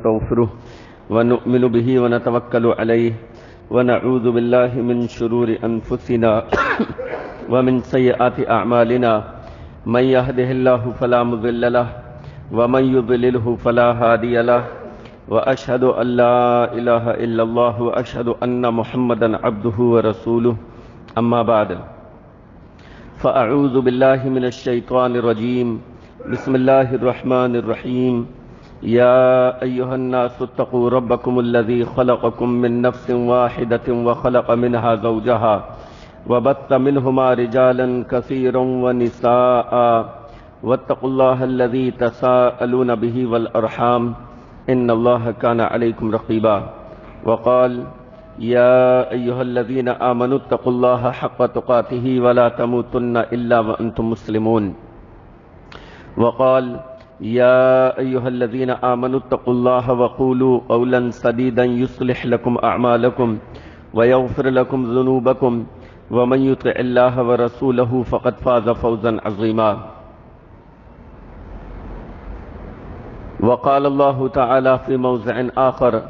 ونستغفره ونؤمن به ونتوكل عليه ونعوذ بالله من شرور أنفسنا ومن سيئات أعمالنا من يهده الله فلا مضل له ومن يضلله فلا هادي له وأشهد أن لا إله إلا الله وأشهد أن محمدا عبده ورسوله أما بعد فأعوذ بالله من الشيطان الرجيم بسم الله الرحمن الرحيم يا أيها الناس اتقوا ربكم الذي خلقكم من نفس واحدة وخلق منها زوجها وبث منهما رجالا كثيرا ونساء واتقوا الله الذي تساءلون به والأرحام إن الله كان عليكم رقيبا وقال يا أيها الذين آمنوا اتقوا الله حق تقاته ولا تموتن إلا وأنتم مسلمون وقال يا أيها الذين آمنوا اتقوا الله وقولوا قولا سديدا يصلح لكم أعمالكم ويغفر لكم ذنوبكم ومن يطع الله ورسوله فقد فاز فوزا عظيما وقال الله تعالى في موضع آخر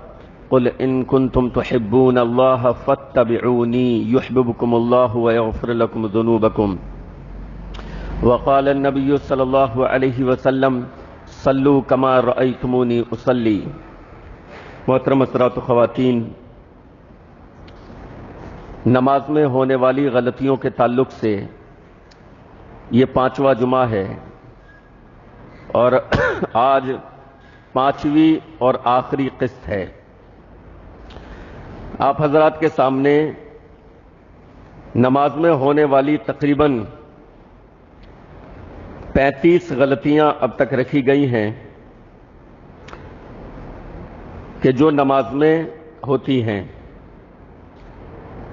قل إن كنتم تحبون الله فاتبعوني يحببكم الله ويغفر لكم ذنوبكم وقال النبي صلى الله عليه وسلم صلوا كما رأيتموني أصلي محترم حضرات و خواتین، نماز میں ہونے والی غلطیوں کے تعلق سے یہ 5واں جمعہ ہے اور آج 5ویں اور آخری قسط ہے۔ آپ حضرات کے سامنے نماز میں ہونے والی تقریباً 35 غلطیاں اب تک رکھی گئی ہیں کہ جو نماز میں ہوتی ہیں،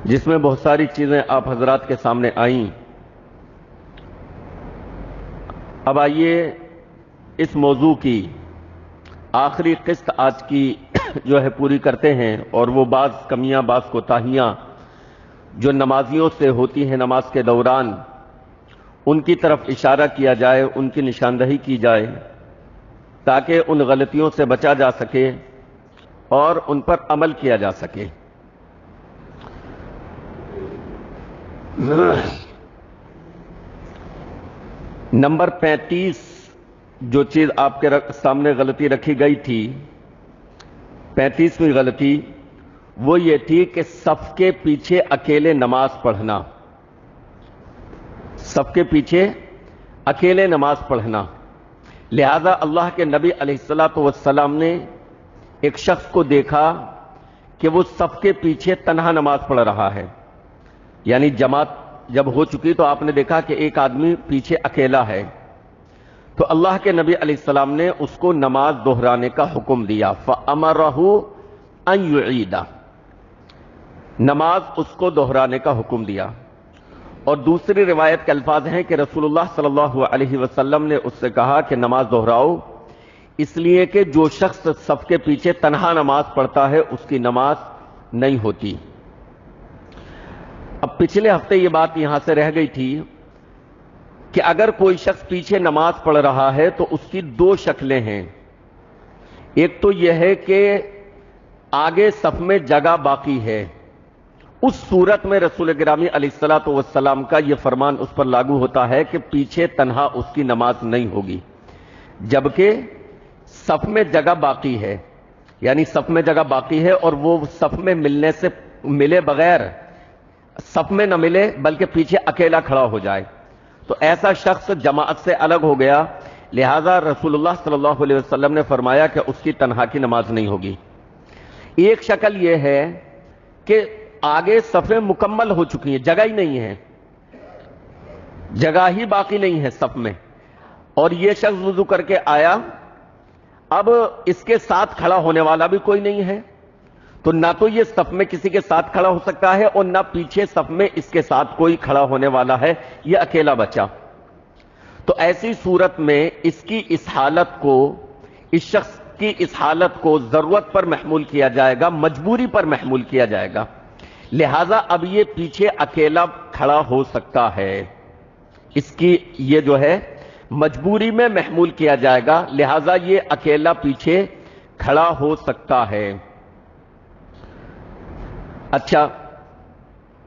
جس میں بہت ساری چیزیں آپ حضرات کے سامنے آئیں۔ اب آئیے اس موضوع کی آخری قسط آج کی جو ہے پوری کرتے ہیں، اور وہ بعض کمیاں، بعض کوتاہیاں جو نمازیوں سے ہوتی ہیں نماز کے دوران، ان کی طرف اشارہ کیا جائے، ان کی نشاندہی کی جائے تاکہ ان غلطیوں سے بچا جا سکے اور ان پر عمل کیا جا سکے۔ نمبر 35 جو چیز آپ کے سامنے غلطی رکھی گئی تھی، 35ویں غلطی وہ یہ تھی کہ صف کے پیچھے اکیلے نماز پڑھنا۔ صف کے پیچھے اکیلے نماز پڑھنا۔ لہذا اللہ کے نبی علیہ السلام نے ایک شخص کو دیکھا کہ وہ صف کے پیچھے تنہا نماز پڑھ رہا ہے، یعنی جماعت جب ہو چکی تو آپ نے دیکھا کہ ایک آدمی پیچھے اکیلا ہے، تو اللہ کے نبی علیہ السلام نے اس کو نماز دہرانے کا حکم دیا، فَأَمَرَهُ أَن يُعِيدَ، نماز اس کو دہرانے کا حکم دیا۔ اور دوسری روایت کے الفاظ ہیں کہ رسول اللہ صلی اللہ علیہ وسلم نے اس سے کہا کہ نماز دہراؤ، اس لیے کہ جو شخص صف کے پیچھے تنہا نماز پڑھتا ہے اس کی نماز نہیں ہوتی۔ اب پچھلے ہفتے یہ بات یہاں سے رہ گئی تھی کہ اگر کوئی شخص پیچھے نماز پڑھ رہا ہے تو اس کی 2 شکلیں ہیں۔ ایک تو یہ ہے کہ آگے صف میں جگہ باقی ہے، اس صورت میں رسول گرامی علیہ السلام کا یہ فرمان اس پر لاگو ہوتا ہے کہ پیچھے تنہا اس کی نماز نہیں ہوگی، جبکہ صف میں جگہ باقی ہے، یعنی صف میں جگہ باقی ہے اور وہ صف میں ملے بغیر صف میں نہ ملے بلکہ پیچھے اکیلا کھڑا ہو جائے تو ایسا شخص جماعت سے الگ ہو گیا۔ لہذا رسول اللہ صلی اللہ علیہ وسلم نے فرمایا کہ اس کی تنہا کی نماز نہیں ہوگی۔ ایک شکل یہ ہے کہ آگے صفیں مکمل ہو چکی ہیں، جگہ ہی نہیں ہے، جگہ ہی باقی نہیں ہے صف میں، اور یہ شخص وضو کر کے آیا، اب اس کے ساتھ کھڑا ہونے والا بھی کوئی نہیں ہے، تو نہ تو یہ صف میں کسی کے ساتھ کھڑا ہو سکتا ہے اور نہ پیچھے صف میں اس کے ساتھ کوئی کھڑا ہونے والا ہے، یہ اکیلا بچا۔ تو ایسی صورت میں اس شخص کی اس حالت کو ضرورت پر محمول کیا جائے گا، مجبوری پر محمول کیا جائے گا، لہذا اب یہ پیچھے اکیلا کھڑا ہو سکتا ہے، اس کی یہ جو ہے مجبوری میں محمول کیا جائے گا، لہذا یہ اکیلا پیچھے کھڑا ہو سکتا ہے۔ اچھا،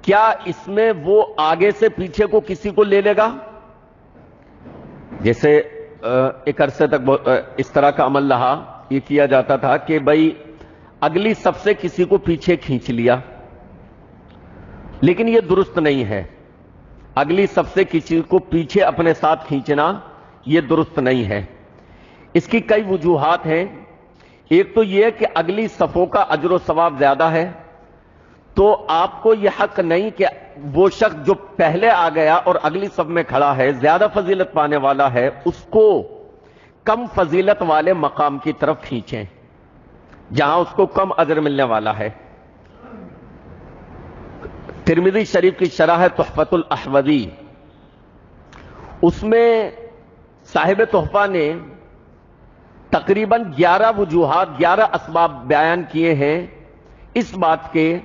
کیا اس میں وہ آگے سے پیچھے کو کسی کو لے لے گا؟ جیسے ایک عرصے تک اس طرح کا عمل رہا، یہ کیا جاتا تھا کہ بھائی اگلی صف سے کسی کو پیچھے کھینچ لیا، لیکن یہ درست نہیں ہے۔ اگلی صف سے کسی کو پیچھے اپنے ساتھ کھینچنا یہ درست نہیں ہے۔ اس کی کئی وجوہات ہیں۔ ایک تو یہ کہ اگلی صفوں کا اجر و ثواب زیادہ ہے، تو آپ کو یہ حق نہیں کہ وہ شخص جو پہلے آ گیا اور اگلی صف میں کھڑا ہے، زیادہ فضیلت پانے والا ہے، اس کو کم فضیلت والے مقام کی طرف کھینچیں جہاں اس کو کم اجر ملنے والا ہے۔ ترمذی شریف کی شرح ہے تحفۃ الاحوذی، اس میں صاحب تحفہ نے تقریباً 11 وجوہات، 11 اسباب بیان کیے ہیں اس بات کے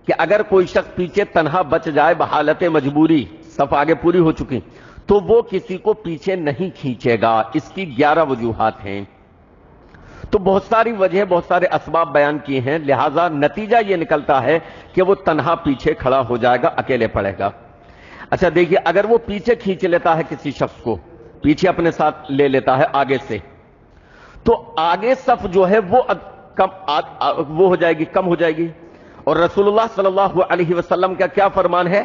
کہ اگر کوئی شخص پیچھے تنہا بچ جائے بحالت مجبوری، صف آگے پوری ہو چکی، تو وہ کسی کو پیچھے نہیں کھینچے گا۔ اس کی 11 وجوہات ہیں۔ تو بہت ساری وجہ، بہت سارے اسباب بیان کیے ہیں، لہذا نتیجہ یہ نکلتا ہے کہ وہ تنہا پیچھے کھڑا ہو جائے گا، اکیلے پڑے گا۔ اچھا دیکھیے، اگر وہ پیچھے کھینچ لیتا ہے کسی شخص کو، پیچھے اپنے ساتھ لے لیتا ہے آگے سے، تو آگے صف جو ہے وہ ہو جائے گی، کم ہو جائے گی۔ اور رسول اللہ صلی اللہ علیہ وسلم کا کیا فرمان ہے؟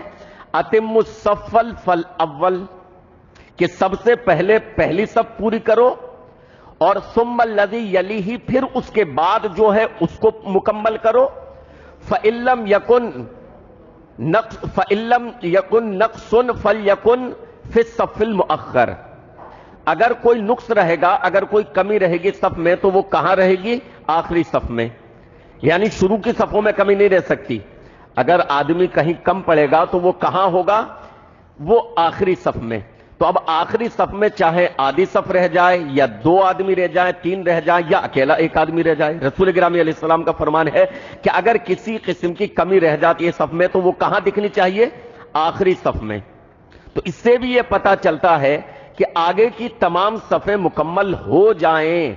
اتم الصف فالاول، کہ سب سے پہلے پہلی صف پوری کرو، اور ثم الذی یلیہ، پھر اس کے بعد جو ہے اس کو مکمل کرو۔ فإن لم یکن نقص فلیکن فی الصف المؤخر، اگر کوئی نقص رہے گا، اگر کوئی کمی رہے گی صف میں، تو وہ کہاں رہے گی؟ آخری صف میں۔ یعنی شروع کی صفوں میں کمی نہیں رہ سکتی۔ اگر آدمی کہیں کم پڑے گا تو وہ کہاں ہوگا؟ وہ آخری صف میں۔ تو اب آخری صف میں چاہے آدھی صف رہ جائے، یا 2 آدمی رہ جائیں، 3 رہ جائیں، یا اکیلا ایک آدمی رہ جائے، رسول گرامی علیہ السلام کا فرمان ہے کہ اگر کسی قسم کی کمی رہ جاتی ہے صف میں تو وہ کہاں دکھنی چاہیے؟ آخری صف میں۔ تو اس سے بھی یہ پتہ چلتا ہے کہ آگے کی تمام صفیں مکمل ہو جائیں،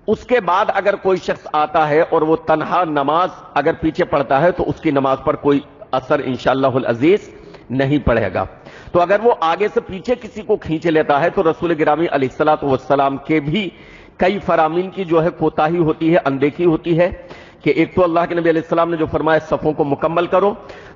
اس کے بعد اگر کوئی شخص آتا ہے اور وہ تنہا نماز اگر پیچھے پڑھتا ہے تو اس کی نماز پر کوئی اثر انشاءاللہ العزیز نہیں پڑے گا۔ تو اگر وہ آگے سے پیچھے کسی کو کھینچ لیتا ہے تو رسول گرامی علیہ الصلوۃ والسلام کے بھی کئی فرامین کی جو ہے کوتاہی ہوتی ہے، اندیکھی ہوتی ہے، کہ ایک تو اللہ کے نبی علیہ السلام نے جو فرمایا صفوں کو مکمل کرو،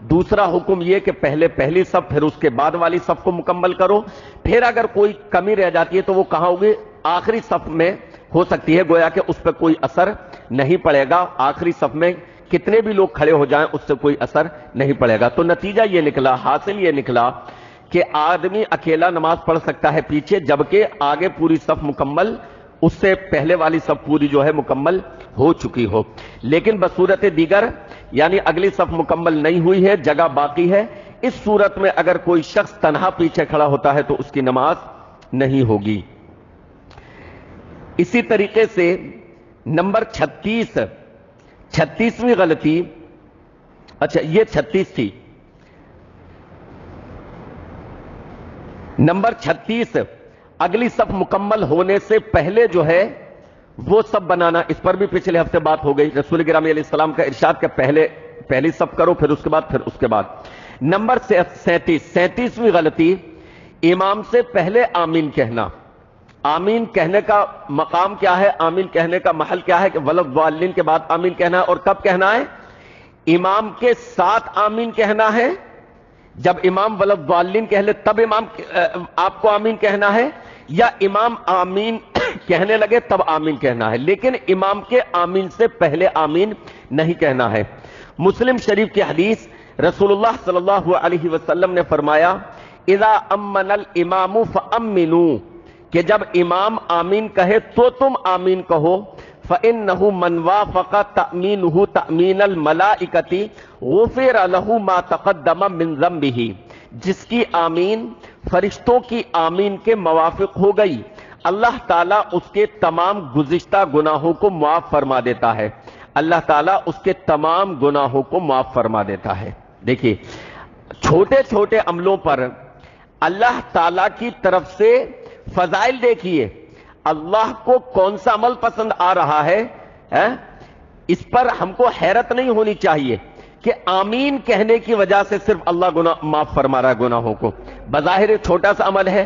دوسرا حکم یہ کہ پہلے پہلی صف پھر اس کے بعد والی صف کو مکمل کرو، پھر اگر کوئی کمی رہ جاتی ہے تو وہ کہاں ہوگی؟ آخری صف میں ہو سکتی ہے، گویا کہ اس پہ کوئی اثر نہیں پڑے گا۔ آخری صف میں کتنے بھی لوگ کھڑے ہو جائیں اس سے کوئی اثر نہیں پڑے گا۔ تو نتیجہ یہ نکلا، حاصل یہ نکلا کہ آدمی اکیلا نماز پڑھ سکتا ہے پیچھے، جبکہ آگے پوری صف مکمل، اس سے پہلے والی صف پوری جو ہے مکمل ہو چکی ہو۔ لیکن بصورت دیگر، یعنی اگلی صف مکمل نہیں ہوئی ہے، جگہ باقی ہے، اس صورت میں اگر کوئی شخص تنہا پیچھے کھڑا ہوتا ہے تو اس کی نماز نہیں ہوگی۔ اسی طریقے سے نمبر 36ویں غلطی، اچھا یہ 36 تھی، نمبر 36 اگلی صف مکمل ہونے سے پہلے جو ہے وہ صف بنانا، اس پر بھی پچھلے ہفتے بات ہو گئی۔ رسول گرامی علیہ السلام کا ارشاد کہ پہلی صف کرو، پھر اس کے بعد، پھر اس کے بعد۔ نمبر 37ویں غلطی، امام سے پہلے آمین کہنا۔ آمین کہنے کا مقام کیا ہے؟ آمین کہنے کا محل کیا ہے؟ کہ وَلَضَّالِّينَ کے بعد آمین کہنا ہے، اور کب کہنا ہے؟ امام کے ساتھ آمین کہنا ہے۔ جب امام وَلَضَّالِّينَ کہہ لے تب آپ کو آمین کہنا ہے، یا امام آمین کہنے لگے تب آمین کہنا ہے، لیکن امام کے آمین سے پہلے آمین نہیں کہنا ہے۔ مسلم شریف کی حدیث، رسول اللہ صلی اللہ علیہ وسلم نے فرمایا اِذَا أَمَّنَ الْإِمَامُ فَأَمِّنُوا، کہ جب امام آمین کہے تو تم آمین کہو۔ فَإِنَّهُ مَنْ وَافَقَ تَأْمِينُهُ تَأْمِينَ الْمَلَائِكَةِ غُفِرَ لَهُ مَا تَقَدَّمَ مِنْ ذَنبِهِ، جس کی آمین فرشتوں کی آمین کے موافق ہو گئی، اللہ تعالیٰ اس کے تمام گزشتہ گناہوں کو معاف فرما دیتا ہے۔ اللہ تعالیٰ اس کے تمام گناہوں کو معاف فرما دیتا ہے۔ دیکھیے، چھوٹے چھوٹے عملوں پر اللہ تعالیٰ کی طرف سے فضائل دیکھیے، اللہ کو کون سا عمل پسند آ رہا ہے، ہے؟ اس پر ہم کو حیرت نہیں ہونی چاہیے کہ آمین کہنے کی وجہ سے صرف اللہ گناہ معاف فرما رہا ہے گناہوں کو. بظاہر چھوٹا سا عمل ہے،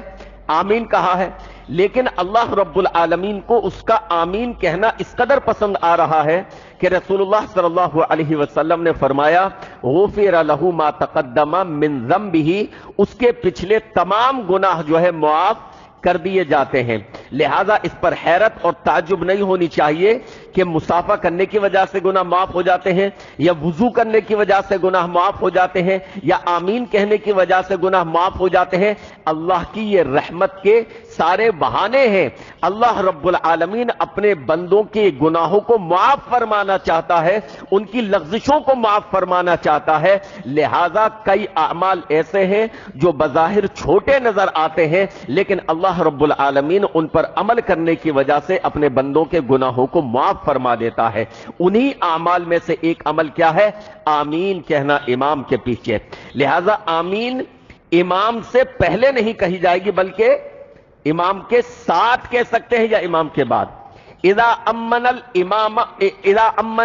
آمین کہا ہے، لیکن اللہ رب العالمین کو اس کا آمین کہنا اس قدر پسند آ رہا ہے کہ رسول اللہ صلی اللہ علیہ وسلم نے فرمایا غفر لہ ما تقدم من ذنبہ، اس کے پچھلے تمام گناہ جو ہے معاف کر دیے جاتے ہیں. لہذا اس پر حیرت اور تعجب نہیں ہونی چاہیے کہ مصافحہ کرنے کی وجہ سے گناہ معاف ہو جاتے ہیں، یا وضو کرنے کی وجہ سے گناہ معاف ہو جاتے ہیں، یا آمین کہنے کی وجہ سے گناہ معاف ہو جاتے ہیں. اللہ کی یہ رحمت کے سارے بہانے ہیں. اللہ رب العالمین اپنے بندوں کے گناہوں کو معاف فرمانا چاہتا ہے، ان کی لغزشوں کو معاف فرمانا چاہتا ہے. لہذا کئی اعمال ایسے ہیں جو بظاہر چھوٹے نظر آتے ہیں، لیکن اللہ رب العالمین ان پر عمل کرنے کی وجہ سے اپنے بندوں کے گناہوں کو معاف فرما دیتا ہے. انہی اعمال میں سے ایک عمل کیا ہے؟ آمین کہنا امام کے پیچھے. لہذا آمین امام سے پہلے نہیں کہی جائے گی بلکہ امام کے ساتھ کہہ سکتے ہیں یا امام کے بعد. اذا امن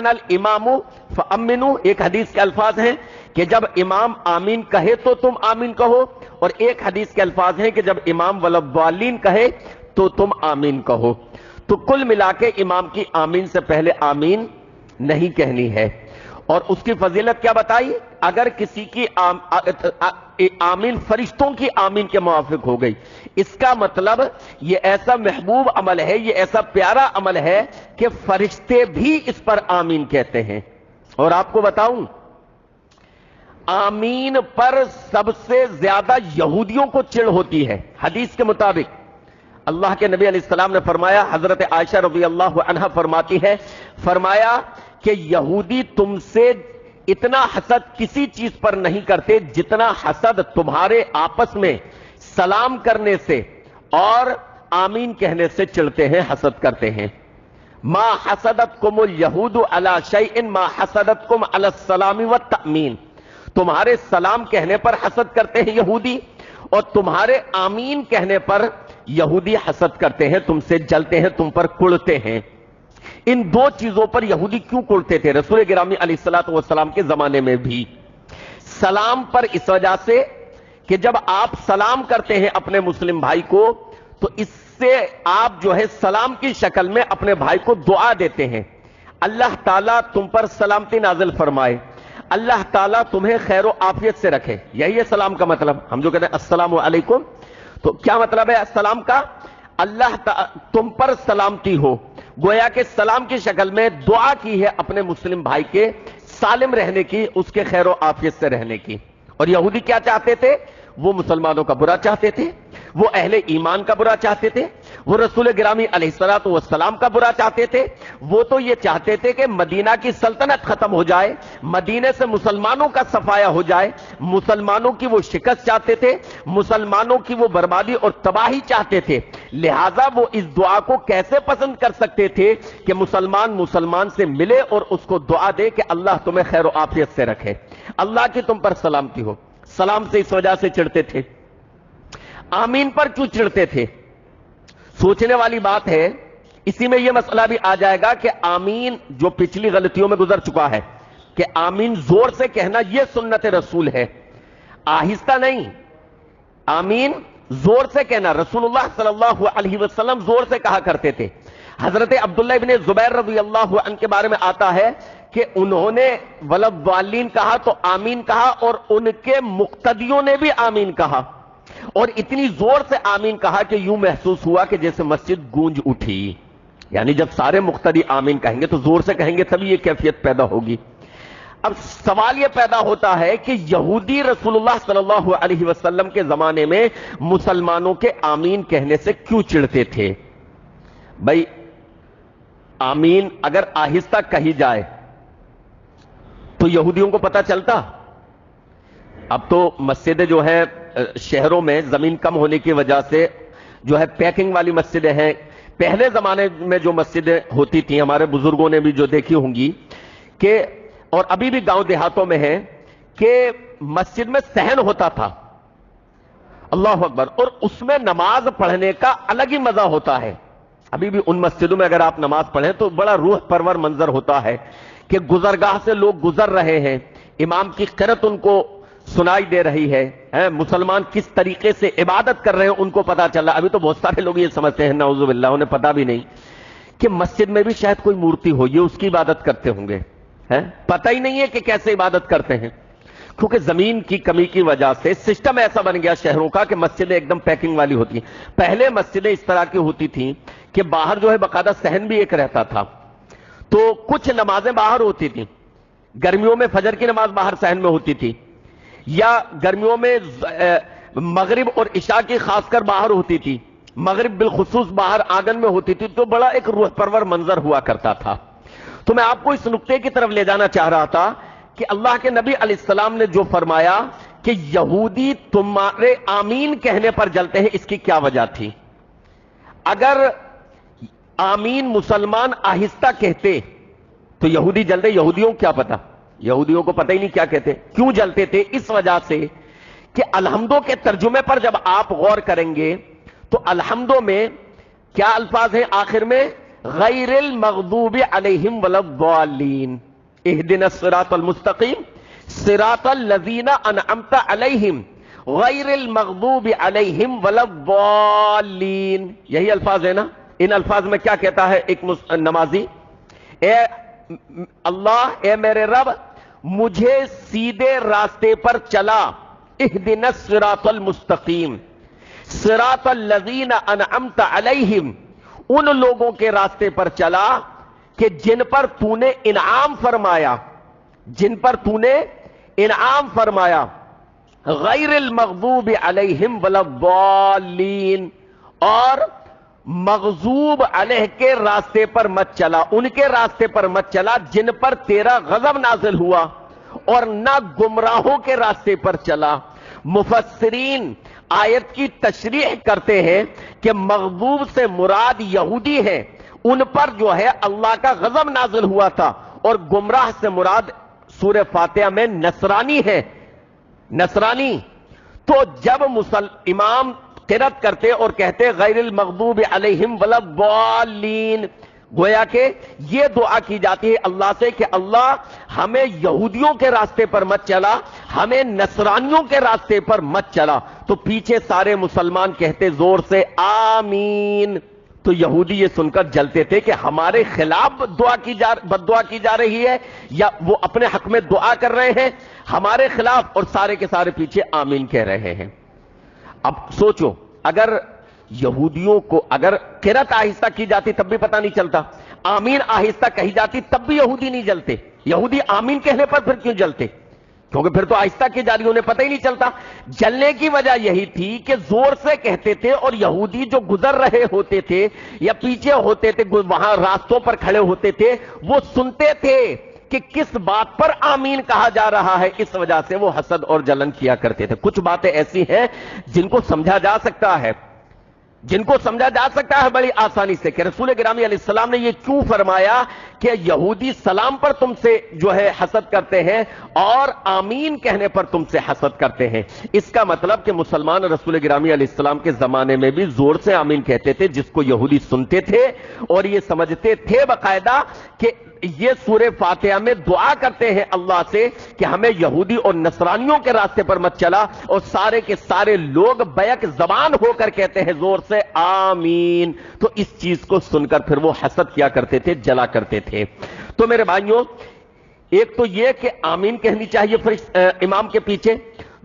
الامام فامنوا، ایک حدیث کے الفاظ ہیں کہ جب امام آمین کہے تو تم آمین کہو، اور ایک حدیث کے الفاظ ہیں کہ جب امام ولضالین کہے تو تم آمین کہو. تو کل ملا کے امام کی آمین سے پہلے آمین نہیں کہنی ہے. اور اس کی فضیلت کیا بتائی؟ اگر کسی کی آمین فرشتوں کی آمین کے موافق ہو گئی، اس کا مطلب یہ ایسا محبوب عمل ہے، یہ ایسا پیارا عمل ہے کہ فرشتے بھی اس پر آمین کہتے ہیں. اور آپ کو بتاؤں، آمین پر سب سے زیادہ یہودیوں کو چڑ ہوتی ہے. حدیث کے مطابق اللہ کے نبی علیہ السلام نے فرمایا، حضرت عائشہ رضی اللہ عنہا فرماتی ہے، فرمایا کہ یہودی تم سے اتنا حسد کسی چیز پر نہیں کرتے جتنا حسد تمہارے آپس میں سلام کرنے سے اور آمین کہنے سے چڑھتے ہیں، حسد کرتے ہیں. ما حسدتکم الیہود علی شیء ما حسدتکم علی السلام والتأمین، تمہارے سلام کہنے پر حسد کرتے ہیں یہودی، اور تمہارے آمین کہنے پر یہودی حسد کرتے ہیں، تم سے جلتے ہیں، تم پر کڑتے ہیں. ان دو چیزوں پر یہودی کیوں کڑتے تھے رسول گرامی علیہ الصلوۃ والسلام کے زمانے میں بھی؟ سلام پر اس وجہ سے کہ جب آپ سلام کرتے ہیں اپنے مسلم بھائی کو تو اس سے آپ جو ہے سلام کی شکل میں اپنے بھائی کو دعا دیتے ہیں، اللہ تعالیٰ تم پر سلامتی نازل فرمائے، اللہ تعالیٰ تمہیں خیر و عافیت سے رکھے. یہی ہے سلام کا مطلب. ہم جو کہتے ہیں السلام علیکم، تو کیا مطلب ہے السلام کا؟ اللہ تم پر سلامتی ہو. گویا کہ سلام کی شکل میں دعا کی ہے اپنے مسلم بھائی کے سالم رہنے کی، اس کے خیر و عافیت سے رہنے کی. اور یہودی کیا چاہتے تھے؟ وہ مسلمانوں کا برا چاہتے تھے، وہ اہل ایمان کا برا چاہتے تھے، وہ رسول گرامی علیہ الصلوۃ والسلام کا برا چاہتے تھے. وہ تو یہ چاہتے تھے کہ مدینہ کی سلطنت ختم ہو جائے، مدینے سے مسلمانوں کا صفایا ہو جائے، مسلمانوں کی وہ شکست چاہتے تھے، مسلمانوں کی وہ بربادی اور تباہی چاہتے تھے. لہذا وہ اس دعا کو کیسے پسند کر سکتے تھے کہ مسلمان سے ملے اور اس کو دعا دے کہ اللہ تمہیں خیر و عافیت سے رکھے، اللہ کی تم پر سلامتی ہو. سلام سے اس وجہ سے چڑھتے تھے. آمین پر کیوں چڑھتے تھے؟ سوچنے والی بات ہے. اسی میں یہ مسئلہ بھی آ جائے گا کہ آمین جو پچھلی غلطیوں میں گزر چکا ہے کہ آمین زور سے کہنا یہ سنت رسول ہے، آہستہ نہیں. آمین زور سے کہنا رسول اللہ صلی اللہ علیہ وسلم زور سے کہا کرتے تھے. حضرت عبداللہ ابن زبیر رضی اللہ عنہ کے بارے میں آتا ہے کہ انہوں نے ولضالین کہا تو آمین کہا، اور ان کے مقتدیوں نے بھی آمین کہا، اور اتنی زور سے آمین کہا کہ یوں محسوس ہوا کہ جیسے مسجد گونج اٹھی. یعنی جب سارے مقتدی آمین کہیں گے تو زور سے کہیں گے تبھی یہ کیفیت پیدا ہوگی. اب سوال یہ پیدا ہوتا ہے کہ یہودی رسول اللہ صلی اللہ علیہ وسلم کے زمانے میں مسلمانوں کے آمین کہنے سے کیوں چڑھتے تھے؟ بھائی آمین اگر آہستہ کہی جائے تو یہودیوں کو پتہ چلتا. اب تو مسجدیں جو ہے شہروں میں زمین کم ہونے کی وجہ سے جو ہے پیکنگ والی مسجدیں ہیں. پہلے زمانے میں جو مسجدیں ہوتی تھیں ہمارے بزرگوں نے بھی جو دیکھی ہوں گی کہ، اور ابھی بھی گاؤں دیہاتوں میں ہے کہ مسجد میں صحن ہوتا تھا، اللہ اکبر، اور اس میں نماز پڑھنے کا الگ ہی مزہ ہوتا ہے. ابھی بھی ان مسجدوں میں اگر آپ نماز پڑھیں تو بڑا روح پرور منظر ہوتا ہے کہ گزرگاہ سے لوگ گزر رہے ہیں، امام کی قرات ان کو سنائی دے رہی ہے، مسلمان کس طریقے سے عبادت کر رہے ہیں ان کو پتا چل رہا۔ ابھی تو بہت سارے لوگ یہ سمجھتے ہیں نعوذ باللہ، انہیں پتا بھی نہیں کہ مسجد میں بھی شاید کوئی مورتی ہو، یہ اس کی عبادت کرتے ہوں گے، پتہ ہی نہیں ہے کہ کیسے عبادت کرتے ہیں، کیونکہ زمین کی کمی کی وجہ سے سسٹم ایسا بن گیا شہروں کا کہ مسجدیں ایک دم پیکنگ والی ہوتی ہیں۔ پہلے مسجدیں اس طرح کی ہوتی تھیں کہ باہر جو ہے باقاعدہ صحن بھی ایک رہتا تھا، تو کچھ نمازیں باہر ہوتی تھیں، گرمیوں میں فجر کی نماز باہر صحن میں ہوتی تھی، یا گرمیوں میں مغرب اور عشاء کی خاص کر باہر ہوتی تھی، مغرب بالخصوص باہر آنگن میں ہوتی تھی، تو بڑا ایک روح پرور منظر ہوا کرتا تھا۔ تو میں آپ کو اس نقطے کی طرف لے جانا چاہ رہا تھا کہ اللہ کے نبی علیہ السلام نے جو فرمایا کہ یہودی تمہارے آمین کہنے پر جلتے ہیں، اس کی کیا وجہ تھی؟ اگر آمین مسلمان آہستہ کہتے تو یہودی جلتے، یہودیوں کو کیا پتا، یہودیوں کو پتہ ہی نہیں کیا کہتے، کیوں جلتے تھے؟ اس وجہ سے کہ الحمدوں کے ترجمے پر جب آپ غور کریں گے تو الحمدوں میں کیا الفاظ ہیں آخر میں؟ غیر المغضوب علیہم ولا الضالین، اہدنا الصراط المستقیم صراط الذین انعمت علیہم غیر المغضوب علیہم ولا الضالین، یہی الفاظ ہے نا؟ ان الفاظ میں کیا کہتا ہے ایک نمازی؟ اے اللہ، اے میرے رب، مجھے سیدھے راستے پر چلا، اہدنا الصراط المستقیم صراط الذین انعمت علیہم، ان لوگوں کے راستے پر چلا کہ جن پر تو نے انعام فرمایا، جن پر تو نے انعام فرمایا، غیر المغضوب علیہم ولا الضالین، اور مغضوب علیہ کے راستے پر مت چلا، ان کے راستے پر مت چلا جن پر تیرا غضب نازل ہوا، اور نہ گمراہوں کے راستے پر چلا۔ مفسرین آیت کی تشریح کرتے ہیں کہ مغضوب سے مراد یہودی ہے، ان پر جو ہے اللہ کا غضب نازل ہوا تھا، اور گمراہ سے مراد سورہ فاتحہ میں نصرانی ہے، نصرانی۔ تو جب امام قرات کرتے اور کہتے غیر المغضوب علیہم ولا الضالین، گویا کہ یہ دعا کی جاتی ہے اللہ سے کہ اللہ ہمیں یہودیوں کے راستے پر مت چلا، ہمیں نصرانیوں کے راستے پر مت چلا۔ تو پیچھے سارے مسلمان کہتے زور سے آمین، تو یہودی یہ سن کر جلتے تھے کہ ہمارے خلاف بد دعا کی جا رہی ہے، یا وہ اپنے حق میں دعا کر رہے ہیں ہمارے خلاف، اور سارے کے سارے پیچھے آمین کہہ رہے ہیں۔ اب سوچو، اگر یہودیوں کو اگر قرات آہستہ کی جاتی تب بھی پتہ نہیں چلتا، آمین آہستہ کہی جاتی تب بھی یہودی نہیں جلتے، یہودی آمین کہنے پر پھر کیوں جلتے؟ کیونکہ پھر تو آہستہ کی جا رہی، انہیں پتہ ہی نہیں چلتا۔ جلنے کی وجہ یہی تھی کہ زور سے کہتے تھے، اور یہودی جو گزر رہے ہوتے تھے یا پیچھے ہوتے تھے، وہاں راستوں پر کھڑے ہوتے تھے، وہ سنتے تھے کہ کس بات پر آمین کہا جا رہا ہے، اس وجہ سے وہ حسد اور جلن کیا کرتے تھے۔ کچھ باتیں ایسی ہیں جن کو سمجھا جا سکتا ہے، جن کو سمجھا جا سکتا ہے بڑی آسانی سے، کہ رسول گرامی علیہ السلام نے یہ کیوں فرمایا کہ یہودی سلام پر تم سے جو ہے حسد کرتے ہیں اور آمین کہنے پر تم سے حسد کرتے ہیں۔ اس کا مطلب کہ مسلمان رسول گرامی علیہ السلام کے زمانے میں بھی زور سے آمین کہتے تھے، جس کو یہودی سنتے تھے اور یہ سمجھتے تھے باقاعدہ کہ یہ سورہ فاتحہ میں دعا کرتے ہیں اللہ سے کہ ہمیں یہودی اور نصرانیوں کے راستے پر مت چلا، اور سارے کے سارے لوگ بیک زبان ہو کر کہتے ہیں زور سے آمین۔ تو اس چیز کو سن کر پھر وہ حسد کیا کرتے تھے، جلا کرتے تھے۔ تو میرے بھائیوں، ایک تو یہ کہ آمین کہنی چاہیے امام کے پیچھے،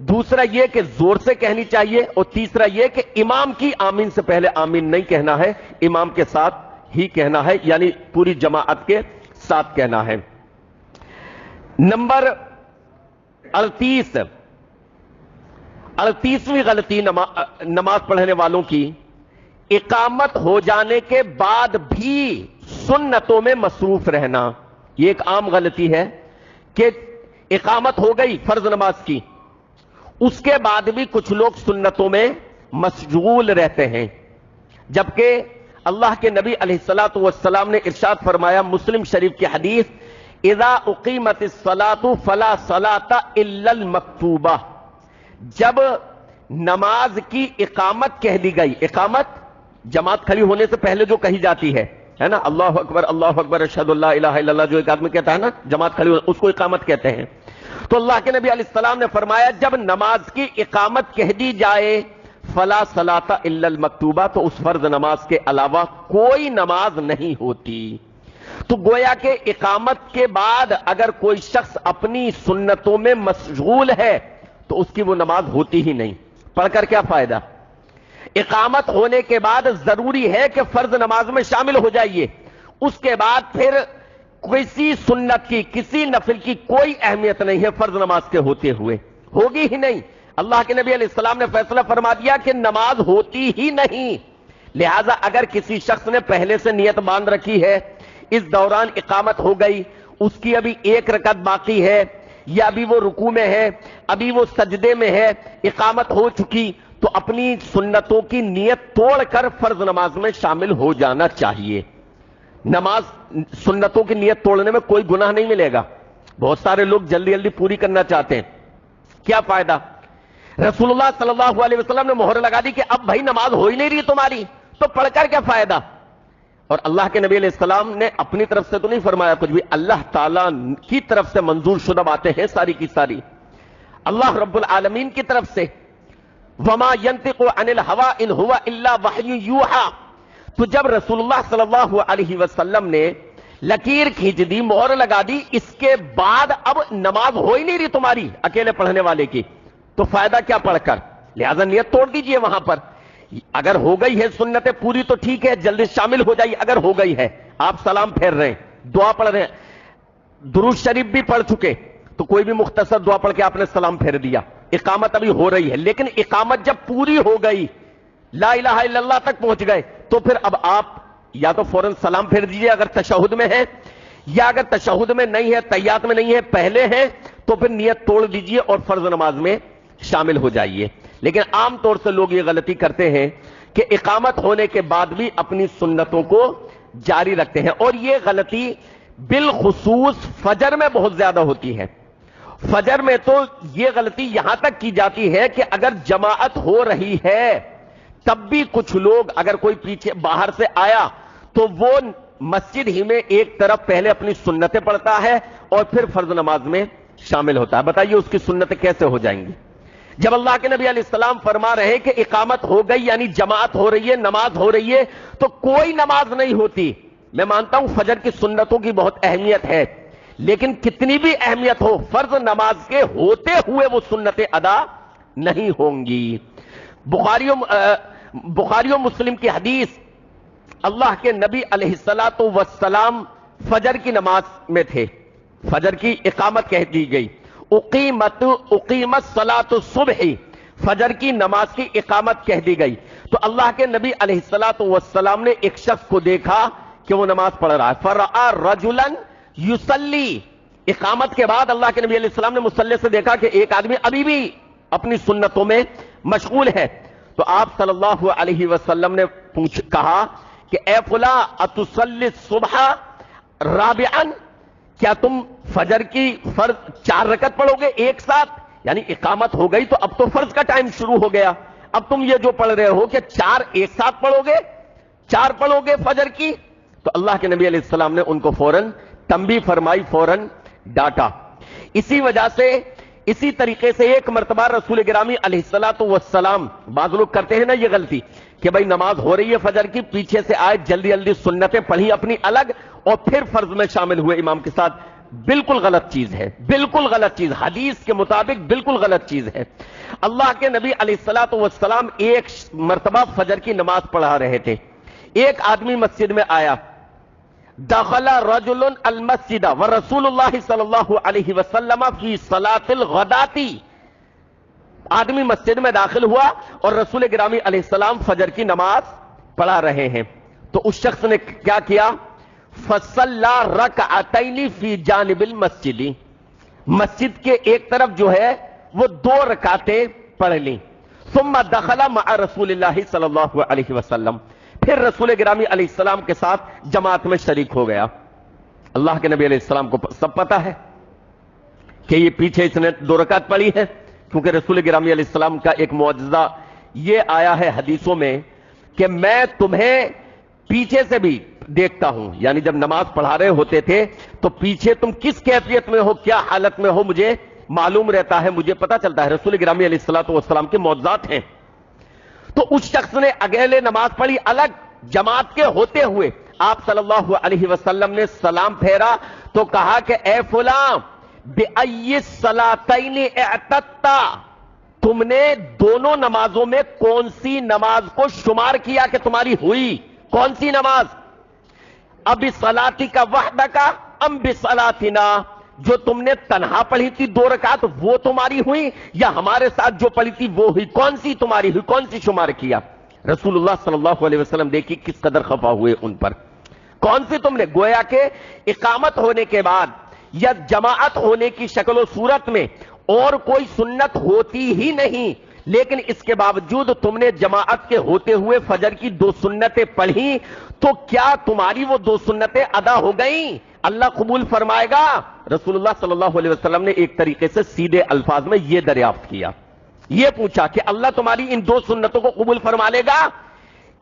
دوسرا یہ کہ زور سے کہنی چاہیے، اور تیسرا یہ کہ امام کی آمین سے پہلے آمین نہیں کہنا ہے، امام کے ساتھ ہی کہنا ہے، یعنی پوری جماعت کے ساتھ کہنا ہے۔ نمبر 38ویں غلطی نماز پڑھنے والوں کی، اقامت ہو جانے کے بعد بھی سنتوں میں مصروف رہنا۔ یہ ایک عام غلطی ہے کہ اقامت ہو گئی فرض نماز کی، اس کے بعد بھی کچھ لوگ سنتوں میں مشغول رہتے ہیں، جبکہ اللہ کے نبی علیہ الصلوۃ والسلام نے ارشاد فرمایا، مسلم شریف کی حدیث، اذا اقیمت الصلاۃ فلا صلاۃ الا المکتوبہ، جب نماز کی اقامت کہہ دی گئی، اقامت جماعت کھڑی ہونے سے پہلے جو کہی جاتی ہے نا، اللہ اکبر اشہد اللہ الہ الا اللہ، جو ایک آدمی کہتا ہے نا جماعت کھڑی ہونے، اس کو اقامت کہتے ہیں۔ تو اللہ کے نبی علیہ السلام نے فرمایا جب نماز کی اقامت کہہ دی جائے فلا صلاۃ الا المکتوبہ، تو اس فرض نماز کے علاوہ کوئی نماز نہیں ہوتی۔ تو گویا کہ اقامت کے بعد اگر کوئی شخص اپنی سنتوں میں مشغول ہے تو اس کی وہ نماز ہوتی ہی نہیں، پڑھ کر کیا فائدہ؟ اقامت ہونے کے بعد ضروری ہے کہ فرض نماز میں شامل ہو جائیے، اس کے بعد پھر کسی سنت کی کسی نفل کی کوئی اہمیت نہیں ہے فرض نماز کے ہوتے ہوئے، ہوگی ہی نہیں۔ اللہ کے نبی علیہ السلام نے فیصلہ فرما دیا کہ نماز ہوتی ہی نہیں۔ لہذا اگر کسی شخص نے پہلے سے نیت باندھ رکھی ہے، اس دوران اقامت ہو گئی، اس کی ابھی ایک رکعت باقی ہے، یا ابھی وہ رکوع میں ہے، ابھی وہ سجدے میں ہے، اقامت ہو چکی، تو اپنی سنتوں کی نیت توڑ کر فرض نماز میں شامل ہو جانا چاہیے۔ نماز سنتوں کی نیت توڑنے میں کوئی گناہ نہیں ملے گا۔ بہت سارے لوگ جلدی جلدی پوری کرنا چاہتے ہیں، کیا فائدہ؟ رسول اللہ صلی اللہ علیہ وسلم نے مہر لگا دی کہ اب بھائی نماز ہو ہی نہیں رہی تمہاری، تو پڑھ کر کیا فائدہ؟ اور اللہ کے نبی علیہ السلام نے اپنی طرف سے تو نہیں فرمایا کچھ بھی، اللہ تعالیٰ کی طرف سے منظور شدہ باتیں ہیں ساری کی ساری، اللہ رب العالمین کی طرف سے۔ وما ينطق عن الهوى ان هو الا وحی یوحى۔ تو جب رسول اللہ صلی اللہ علیہ وسلم نے لکیر کھینچ دی، مہر لگا دی، اس کے بعد اب نماز ہو ہی نہیں رہی تمہاری اکیلے پڑھنے والے کی، تو فائدہ کیا پڑھ کر؟ لہذا نیت توڑ دیجئے وہاں پر۔ اگر ہو گئی ہے سنتیں پوری تو ٹھیک ہے، جلدی شامل ہو جائیے۔ اگر ہو گئی ہے، آپ سلام پھیر رہے ہیں، دعا پڑھ رہے ہیں، درود شریف بھی پڑھ چکے، تو کوئی بھی مختصر دعا پڑھ کے آپ نے سلام پھیر دیا، اقامت ابھی ہو رہی ہے، لیکن اقامت جب پوری ہو گئی، لا الہ الا اللہ تک پہنچ گئے، تو پھر اب آپ یا تو فوراً سلام پھیر دیجئے اگر تشہد میں ہے، یا اگر تشہد میں نہیں ہے، تحیات میں نہیں ہے، پہلے ہیں، تو پھر نیت توڑ دیجئے اور فرض نماز میں شامل ہو جائیے۔ لیکن عام طور سے لوگ یہ غلطی کرتے ہیں کہ اقامت ہونے کے بعد بھی اپنی سنتوں کو جاری رکھتے ہیں، اور یہ غلطی بالخصوص فجر میں بہت زیادہ ہوتی ہے۔ فجر میں تو یہ غلطی یہاں تک کی جاتی ہے کہ اگر جماعت ہو رہی ہے تب بھی کچھ لوگ، اگر کوئی پیچھے باہر سے آیا تو وہ مسجد ہی میں ایک طرف پہلے اپنی سنتیں پڑھتا ہے اور پھر فرض نماز میں شامل ہوتا ہے۔ بتائیے اس کی سنتیں کیسے ہو جائیں گی؟ جب اللہ کے نبی علیہ السلام فرما رہے ہیں کہ اقامت ہو گئی یعنی جماعت ہو رہی ہے، نماز ہو رہی ہے، تو کوئی نماز نہیں ہوتی۔ میں مانتا ہوں فجر کی سنتوں کی بہت اہمیت ہے، لیکن کتنی بھی اہمیت ہو، فرض نماز کے ہوتے ہوئے وہ سنتیں ادا نہیں ہوں گی۔ بخاری و مسلم کی حدیث، اللہ کے نبی علیہ السلام فجر کی نماز میں تھے، فجر کی اقامت کہہ دی گئی، اقیمت صلاۃ الصبح، فجر کی نماز کی اقامت کہہ دی گئی، تو اللہ کے نبی علیہ السلام نے ایک شخص کو دیکھا کہ وہ نماز پڑھ رہا ہے، فرآ رجلا یصلی، اقامت کے بعد اللہ کے نبی علیہ السلام نے مصلی سے دیکھا کہ ایک آدمی ابھی بھی اپنی سنتوں میں مشغول ہے، تو آپ صلی اللہ علیہ وسلم نے کہا کہ اے فلاں اتصلی الصبح رابعا، کیا تم فجر کی فرض 4 رکعت پڑھو گے ایک ساتھ؟ یعنی اقامت ہو گئی تو اب تو فرض کا ٹائم شروع ہو گیا، اب تم یہ جو پڑھ رہے ہو کہ 4 ایک ساتھ پڑھو گے، 4 پڑھو گے فجر کی؟ تو اللہ کے نبی علیہ السلام نے ان کو فوراً تنبیہ فرمائی، فوراً ڈانٹا۔ اسی وجہ سے، اسی طریقے سے ایک مرتبہ رسول گرامی علیہ السلام، بعض لوگ کرتے ہیں نا یہ غلطی کہ بھائی نماز ہو رہی ہے فجر کی، پیچھے سے آئے جلدی جلدی سنتیں پڑھی اپنی الگ اور پھر فرض میں شامل ہوئے امام کے ساتھ، بالکل غلط چیز ہے، بالکل غلط چیز، حدیث کے مطابق بالکل غلط چیز ہے۔ اللہ کے نبی علیہ السلام ایک مرتبہ فجر کی نماز پڑھا رہے تھے، ایک آدمی مسجد میں آیا، دخل رجل المسجد ورسول اللہ صلی اللہ علیہ وسلم فی صلاۃ الغداۃ، آدمی مسجد میں داخل ہوا اور رسول گرامی علیہ السلام فجر کی نماز پڑھا رہے ہیں، تو اس شخص نے کیا کیا؟ فصلی رکعتین فی جانب المسجد، مسجد کے ایک طرف جو ہے وہ 2 رکعتیں پڑھ لیں، ثم دخل مع رسول اللہ صلی اللہ علیہ وسلم، پھر رسول گرامی علیہ السلام کے ساتھ جماعت میں شریک ہو گیا۔ اللہ کے نبی علیہ السلام کو سب پتا ہے کہ یہ پیچھے اس نے 2 رکعت پڑھی ہے، کیونکہ رسول گرامی علیہ السلام کا ایک معجزہ یہ آیا ہے حدیثوں میں کہ میں تمہیں پیچھے سے بھی دیکھتا ہوں، یعنی جب نماز پڑھا رہے ہوتے تھے تو پیچھے تم کس کیفیت میں ہو، کیا حالت میں ہو، مجھے معلوم رہتا ہے، مجھے پتا چلتا ہے۔ رسول گرامی علیہ الصلوۃ والسلام کے معجزات ہیں۔ تو اس شخص نے اکیلے نماز پڑھی الگ جماعت کے ہوتے ہوئے، آپ صلی اللہ علیہ وسلم نے سلام پھیرا تو کہا کہ اے فلاں بِأَيِّ الصَّلَاتَيْنِ اعْتَدْتَ، تم نے دونوں نمازوں میں کون سی نماز کو شمار کیا کہ تمہاری ہوئی؟ کون سی نماز؟ ابِصَلَاتِكَ وَحْدَكَ ام بِصَلَاتِنَا، جو تم نے تنہا پڑھی تھی 2 رکعت وہ تمہاری ہوئی، یا ہمارے ساتھ جو پڑھی تھی وہ ہوئی؟ کون سی تمہاری ہوئی، کون سی شمار کیا؟ رسول اللہ صلی اللہ علیہ وسلم دیکھی کس قدر خفا ہوئے ان پر۔ کون سی تم نے؟ گویا کہ اقامت ہونے کے بعد یا جماعت ہونے کی شکل و صورت میں اور کوئی سنت ہوتی ہی نہیں، لیکن اس کے باوجود تم نے جماعت کے ہوتے ہوئے فجر کی 2 سنتیں پڑھی، تو کیا تمہاری وہ 2 سنتیں ادا ہو گئیں؟ اللہ قبول فرمائے گا؟ رسول اللہ صلی اللہ علیہ وسلم نے ایک طریقے سے سیدھے الفاظ میں یہ دریافت کیا، یہ پوچھا کہ اللہ تمہاری ان 2 سنتوں کو قبول فرما لے گا؟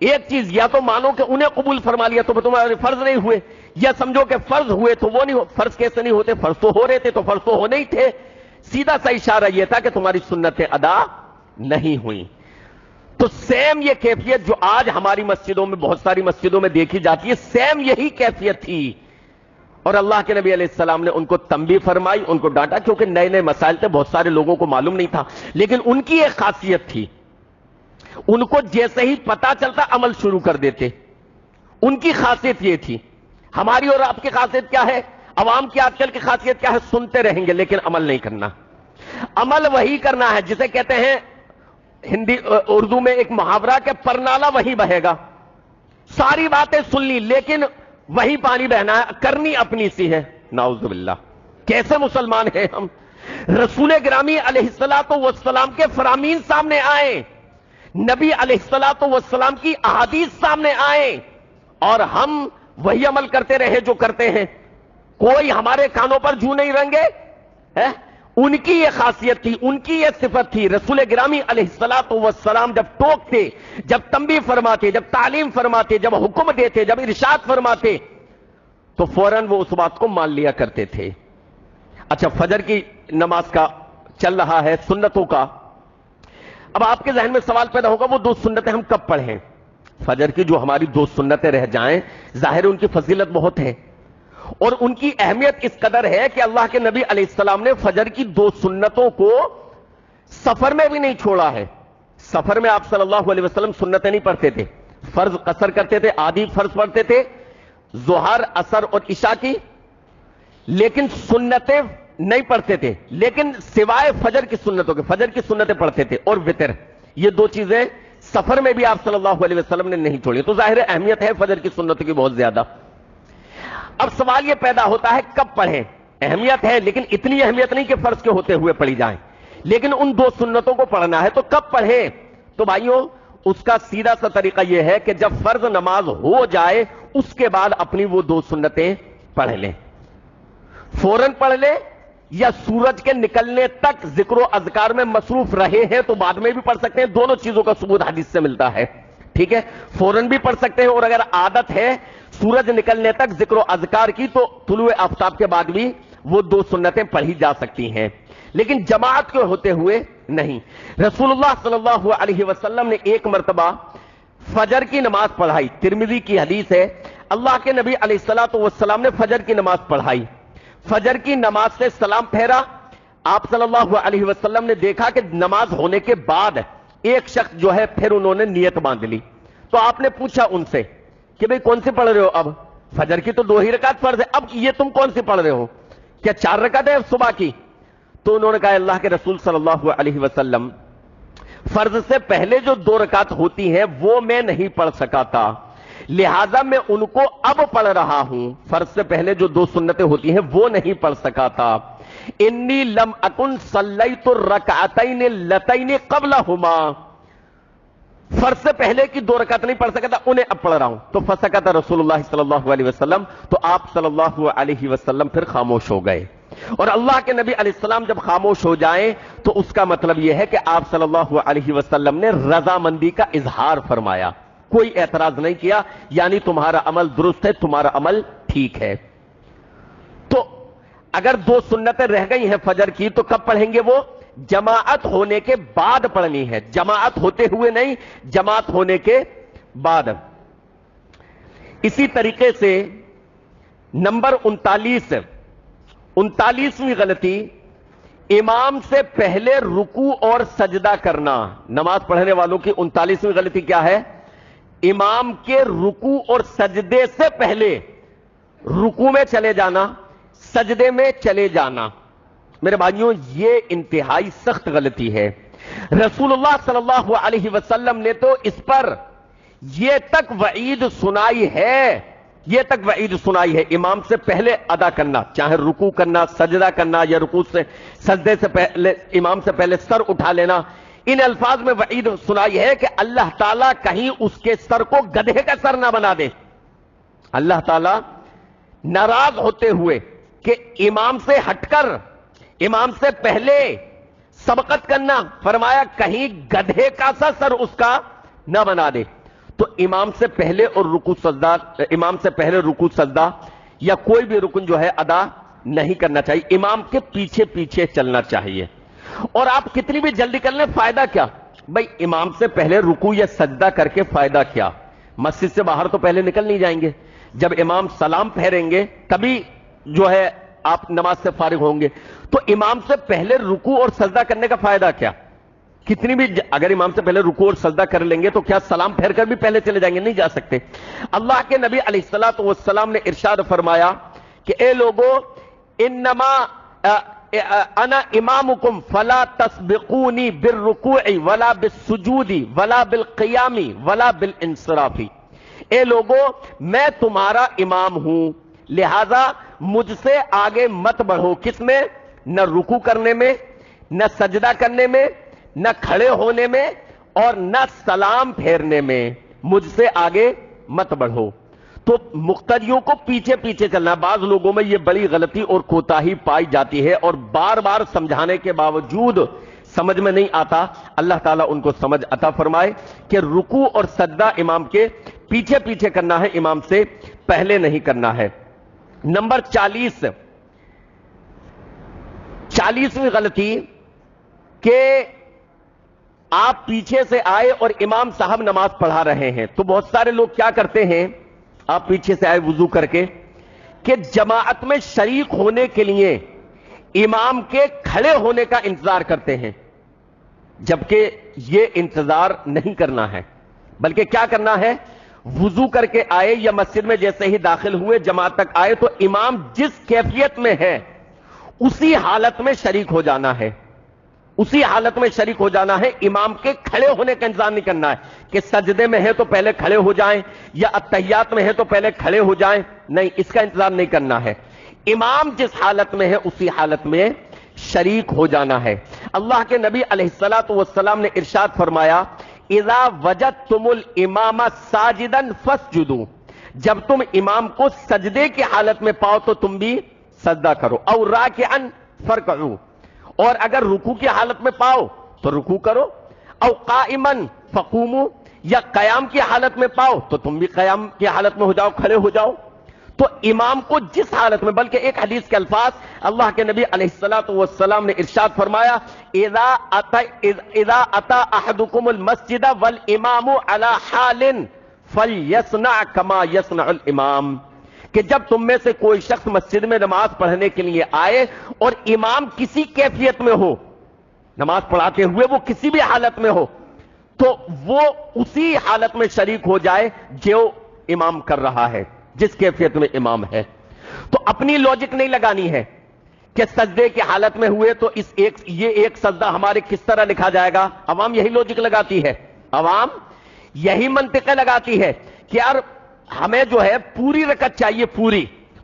ایک چیز، یا تو مانو کہ انہیں قبول فرما لیا تو تمہارے فرض نہیں ہوئے، یا سمجھو کہ فرض ہوئے تو وہ نہیں فرض کیسے نہیں ہوتے؟ فرض تو ہو رہے تھے، تو فرض تو ہونے ہی تھے۔ سیدھا سا اشارہ یہ تھا کہ تمہاری سنتیں ادا نہیں ہوئیں۔ تو سیم یہ کیفیت جو آج ہماری مسجدوں میں، بہت ساری مسجدوں میں دیکھی جاتی ہے، سیم یہی کیفیت تھی، اور اللہ کے نبی علیہ السلام نے ان کو تنبیہ فرمائی، ان کو ڈانٹا، کیونکہ نئے نئے مسائل تھے، بہت سارے لوگوں کو معلوم نہیں تھا، لیکن ان کی ایک خاصیت تھی، ان کو جیسے ہی پتا چلتا عمل شروع کر دیتے۔ ان کی خاصیت یہ تھی۔ ہماری اور آپ کی خاصیت کیا ہے؟ عوام کی آج کل کی خاصیت کیا ہے؟ سنتے رہیں گے لیکن عمل نہیں کرنا۔ عمل وہی کرنا ہے جسے کہتے ہیں ہندی اردو میں ایک محاورہ کہ پرنالہ وہی بہے گا۔ ساری باتیں سن لی لیکن وہی پانی بہنا ہے، کرنی اپنی سی ہے۔ نعوذ باللہ، کیسے مسلمان ہیں ہم؟ رسول گرامی علیہ الصلوۃ والسلام کے فرامین سامنے آئے، نبی علیہ الصلوۃ والسلام کی احادیث سامنے آئے، اور ہم وہی عمل کرتے رہے جو کرتے ہیں، کوئی ہمارے کانوں پر جوں نہیں رنگے۔ ان کی یہ خاصیت تھی، ان کی یہ صفت تھی۔ رسول گرامی علیہ الصلوۃ والسلام جب ٹوکتے، جب تنبیہ فرماتے، جب تعلیم فرماتے، جب حکم دیتے، جب ارشاد فرماتے، تو فوراً وہ اس بات کو مان لیا کرتے تھے۔ اچھا، فجر کی نماز کا چل رہا ہے، سنتوں کا۔ اب آپ کے ذہن میں سوال پیدا ہوگا وہ 2 سنتیں ہم کب پڑھیں؟ فجر کی جو ہماری 2 سنتیں رہ جائیں، ظاہر ان کی فضیلت بہت ہے، اور ان کی اہمیت اس قدر ہے کہ اللہ کے نبی علیہ السلام نے فجر کی 2 سنتوں کو سفر میں بھی نہیں چھوڑا ہے۔ سفر میں آپ صلی اللہ علیہ وسلم سنتیں نہیں پڑھتے تھے، فرض قصر کرتے تھے، آدھی فرض پڑھتے تھے، ظہر، عصر اور عشاء کی، لیکن سنتیں نہیں پڑھتے تھے، لیکن سوائے فجر کی سنتوں کے فجر کی سنتیں پڑھتے تھے، اور وتر، یہ 2 چیزیں سفر میں بھی آپ صلی اللہ علیہ وسلم نے نہیں چھوڑی۔ تو ظاہر اہمیت ہے فجر کی سنتوں کی بہت زیادہ۔ اب سوال یہ پیدا ہوتا ہے کب پڑھیں؟ اہمیت ہے لیکن اتنی اہمیت نہیں کہ فرض کے ہوتے ہوئے پڑھی جائیں، لیکن ان 2 سنتوں کو پڑھنا ہے تو کب پڑھیں؟ تو بھائیوں، اس کا سیدھا سا طریقہ یہ ہے کہ جب فرض نماز ہو جائے اس کے بعد اپنی وہ 2 سنتیں پڑھ لیں، فوراً پڑھ لیں، یا سورج کے نکلنے تک ذکر و اذکار میں مصروف رہے ہیں تو بعد میں بھی پڑھ سکتے ہیں۔ دونوں چیزوں کا ثبوت حدیث سے ملتا ہے، ٹھیک ہے؟ فوراً بھی پڑھ سکتے ہیں، اور اگر عادت ہے سورج نکلنے تک ذکر و اذکار کی تو طلوع آفتاب کے بعد بھی وہ 2 سنتیں پڑھی جا سکتی ہیں، لیکن جماعت کے ہوتے ہوئے نہیں۔ رسول اللہ صلی اللہ علیہ وسلم نے ایک مرتبہ فجر کی نماز پڑھائی، ترمذی کی حدیث ہے، اللہ کے نبی علیہ الصلوۃ والسلام نے فجر کی نماز پڑھائی، فجر کی نماز سے سلام پھیرا، آپ صلی اللہ علیہ وسلم نے دیکھا کہ نماز ہونے کے بعد ایک شخص جو ہے پھر انہوں نے نیت باندھ لی، تو آپ نے پوچھا ان سے کہ بھئی کون سی پڑھ رہے ہو؟ اب فجر کی تو 2 ہی رکعت فرض ہے، اب یہ تم کون سی پڑھ رہے ہو؟ کیا 4 رکعت ہے صبح کی؟ تو انہوں نے کہا اللہ کے رسول صلی اللہ علیہ وسلم، فرض سے پہلے جو 2 رکعت ہوتی ہیں وہ میں نہیں پڑھ سکا تھا، لہذا میں ان کو اب پڑھ رہا ہوں، فرض سے پہلے جو 2 سنتیں ہوتی ہیں وہ نہیں پڑھ سکا تھا۔ انی لم اکن صلیت الرکعتین اللتین قبلہما، فرض سے پہلے کی 2 رکعت نہیں پڑھ سکا تھا، انہیں اب پڑھ رہا ہوں۔ تو فسکت رسول اللہ صلی اللہ علیہ وسلم، تو آپ صلی اللہ علیہ وسلم پھر خاموش ہو گئے، اور اللہ کے نبی علیہ السلام جب خاموش ہو جائیں تو اس کا مطلب یہ ہے کہ آپ صلی اللہ علیہ وسلم نے رضامندی کا اظہار فرمایا، کوئی اعتراض نہیں کیا، یعنی تمہارا عمل درست ہے، تمہارا عمل ٹھیک ہے۔ تو اگر 2 سنتیں رہ گئی ہیں فجر کی تو کب پڑھیں گے؟ وہ جماعت ہونے کے بعد پڑھنی ہے، جماعت ہوتے ہوئے نہیں، جماعت ہونے کے بعد۔ اسی طریقے سے نمبر 39ویں غلطی، امام سے پہلے رکوع اور سجدہ کرنا۔ نماز پڑھنے والوں کی 39ویں غلطی کیا ہے؟ امام کے رکوع اور سجدے سے پہلے رکوع میں چلے جانا، سجدے میں چلے جانا۔ میرے بھائیوں، یہ انتہائی سخت غلطی ہے۔ رسول اللہ صلی اللہ علیہ وسلم نے تو اس پر یہ تک وعید سنائی ہے، یہ تک وعید سنائی ہے، امام سے پہلے ادا کرنا، چاہے رکوع کرنا، سجدہ کرنا، یا رکوع سے سجدے سے پہلے امام سے پہلے سر اٹھا لینا۔ ان الفاظ میں وعید سنائی ہے کہ اللہ تعالیٰ کہیں اس کے سر کو گدھے کا سر نہ بنا دے۔ اللہ تعالیٰ ناراض ہوتے ہوئے کہ امام سے ہٹ کر امام سے پہلے سبقت کرنا، فرمایا کہیں گدھے کا سا سر اس کا نہ بنا دے۔ تو امام سے پہلے اور رکوع سجدہ، امام سے پہلے رکوع سجدہ یا کوئی بھی رکن جو ہے ادا نہیں کرنا چاہیے، امام کے پیچھے پیچھے چلنا چاہیے۔ اور آپ کتنی بھی جلدی کر لیں، فائدہ کیا؟ بھائی امام سے پہلے رکوع یا سجدہ کر کے فائدہ کیا؟ مسجد سے باہر تو پہلے نکل نہیں جائیں گے، جب امام سلام پھیریں گے تبھی جو ہے آپ نماز سے فارغ ہوں گے۔ تو امام سے پہلے رکوع اور سجدہ کرنے کا فائدہ کیا؟ کتنی بھی اگر امام سے پہلے رکوع اور سجدہ کر لیں گے تو کیا سلام پھیر کر بھی پہلے چلے جائیں گے؟ نہیں جا سکتے۔ اللہ کے نبی علیہ الصلوۃ والسلام نے ارشاد فرمایا کہ اے لوگو، انما انا امامکم فلا تسبقونی بالرکوع ولا بالسجود ولا بالقیام ولا بالانصراف۔ اے لوگو، میں تمہارا امام ہوں، لہذا مجھ سے آگے مت بڑھو۔ کس میں؟ نہ رکوع کرنے میں، نہ سجدہ کرنے میں، نہ کھڑے ہونے میں، اور نہ سلام پھیرنے میں، مجھ سے آگے مت بڑھو۔ تو مقتدیوں کو پیچھے پیچھے چلنا۔ بعض لوگوں میں یہ بڑی غلطی اور کوتاہی پائی جاتی ہے اور بار بار سمجھانے کے باوجود سمجھ میں نہیں آتا۔ اللہ تعالیٰ ان کو سمجھ عطا فرمائے کہ رکوع اور سجدہ امام کے پیچھے پیچھے کرنا ہے، امام سے پہلے نہیں کرنا ہے۔ نمبر 40ویں غلطی کہ آپ پیچھے سے آئے اور امام صاحب نماز پڑھا رہے ہیں تو بہت سارے لوگ کیا کرتے ہیں، آپ پیچھے سے آئے وضو کر کے، کہ جماعت میں شریک ہونے کے لیے امام کے کھڑے ہونے کا انتظار کرتے ہیں، جبکہ یہ انتظار نہیں کرنا ہے، بلکہ کیا کرنا ہے؟ وضو کر کے آئے یا مسجد میں جیسے ہی داخل ہوئے جماعت تک آئے تو امام جس کیفیت میں ہے اسی حالت میں شریک ہو جانا ہے، اسی حالت میں شریک ہو جانا ہے۔ امام کے کھڑے ہونے کا انتظار نہیں کرنا ہے کہ سجدے میں ہے تو پہلے کھڑے ہو جائیں یا اتحیات میں ہے تو پہلے کھڑے ہو جائیں، نہیں، اس کا انتظار نہیں کرنا ہے۔ امام جس حالت میں ہے اسی حالت میں شریک ہو جانا ہے۔ اللہ کے نبی علیہ الصلوۃ والسلام نے ارشاد فرمایا، اذا وجدتم الامام ساجدا فاسجدوا، جب تم امام کو سجدے کی حالت میں پاؤ تو تم بھی سجدہ کرو، او راکعا فرکعوا، اور اگر رکوع کی حالت میں پاؤ تو رکوع کرو، او قائما فقوموا، یا قیام کی حالت میں پاؤ تو تم بھی قیام کی حالت میں ہو جاؤ، کھڑے ہو جاؤ۔ تو امام کو جس حالت میں، بلکہ ایک حدیث کے الفاظ اللہ کے نبی علیہ الصلوۃ والسلام نے ارشاد فرمایا، اذا اتی احدکم المسجد والامام علی حال فلیصنع کما یصنع الامام، کہ جب تم میں سے کوئی شخص مسجد میں نماز پڑھنے کے لیے آئے اور امام کسی کیفیت میں ہو، نماز پڑھاتے ہوئے وہ کسی بھی حالت میں ہو، تو وہ اسی حالت میں شریک ہو جائے جو امام کر رہا ہے، جس کیفیت میں امام ہے۔ تو اپنی لاجک نہیں لگانی ہے کہ سجدے کی حالت میں ہوئے تو یہ ایک سجدہ ہمارے کس طرح لکھا جائے گا۔ عوام یہی لاجک لگاتی ہے، عوام یہی منطقیں لگاتی ہے کہ یار ہمیں جو ہے پوری رکعت چاہیے،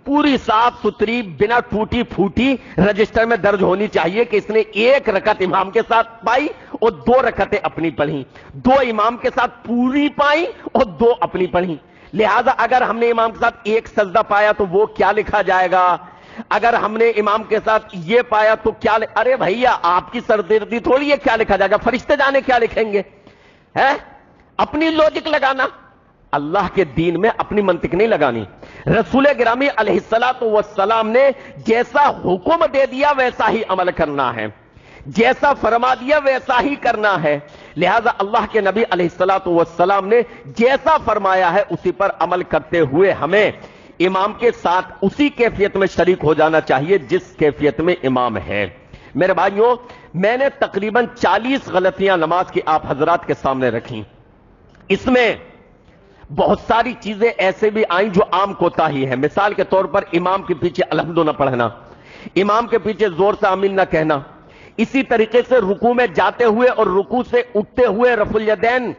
پوری صاف ستھری، بنا ٹوٹی پھوٹی، رجسٹر میں درج ہونی چاہیے کہ اس نے ایک رکعت امام کے ساتھ پائی اور 2 رکعتیں اپنی پڑھی، 2 امام کے ساتھ پوری پائی اور 2 اپنی پڑھی۔ لہذا اگر ہم نے امام کے ساتھ ایک سجدہ پایا تو وہ کیا لکھا جائے گا، اگر ہم نے امام کے ساتھ یہ پایا تو کیا ارے بھیا آپ کی سردردی تھوڑی ہے، کیا لکھا جائے گا، فرشتے جانے کیا لکھیں گے، ہے؟ اپنی لوجک لگانا اللہ کے دین میں اپنی منطق نہیں لگانی. رسول گرامی علیہ الصلوۃ والسلام نے جیسا حکم دے دیا ویسا ہی عمل کرنا ہے, جیسا فرما دیا ویسا ہی کرنا ہے. لہذا اللہ کے نبی علیہ الصلوۃ والسلام نے جیسا فرمایا ہے اسی پر عمل کرتے ہوئے ہمیں امام کے ساتھ اسی کیفیت میں شریک ہو جانا چاہیے جس کیفیت میں امام ہے. میرے بھائیوں, میں نے تقریباً 40 غلطیاں نماز کی آپ حضرات کے سامنے رکھی. اس میں بہت ساری چیزیں ایسے بھی آئیں جو عام کوتاہی ہے. مثال کے طور پر امام کے پیچھے الحمد نہ پڑھنا, امام کے پیچھے زور سے آمین نہ کہنا, اسی طریقے سے رکوع میں جاتے ہوئے اور رکوع سے اٹھتے ہوئے رفع الیدین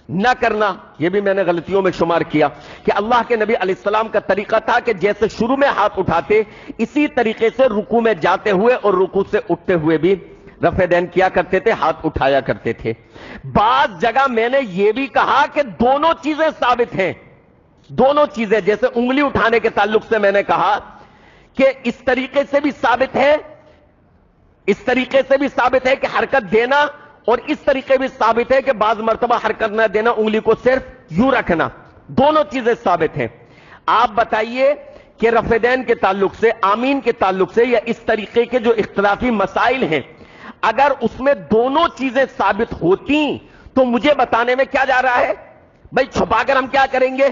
نہ کرنا, یہ بھی میں نے غلطیوں میں شمار کیا کہ اللہ کے نبی علیہ السلام کا طریقہ تھا کہ جیسے شروع میں ہاتھ اٹھاتے اسی طریقے سے رکوع میں جاتے ہوئے اور رکوع سے اٹھتے ہوئے بھی رفع دین کیا کرتے تھے, ہاتھ اٹھایا کرتے تھے. بعض جگہ میں نے یہ بھی کہا کہ دونوں چیزیں ثابت ہیں, دونوں چیزیں, جیسے انگلی اٹھانے کے تعلق سے میں نے کہا کہ اس طریقے سے بھی ثابت ہے, اس طریقے سے بھی ثابت ہے کہ حرکت دینا, اور اس طریقے بھی ثابت ہے کہ بعض مرتبہ حرکت نہ دینا, انگلی کو صرف یوں رکھنا, دونوں چیزیں ثابت ہیں. آپ بتائیے کہ رفع دین کے تعلق سے, آمین کے تعلق سے, یا اس طریقے کے جو اختلافی مسائل ہیں, اگر اس میں دونوں چیزیں ثابت ہوتی تو مجھے بتانے میں کیا جا رہا ہے بھائی, چھپا کر ہم کیا کریں گے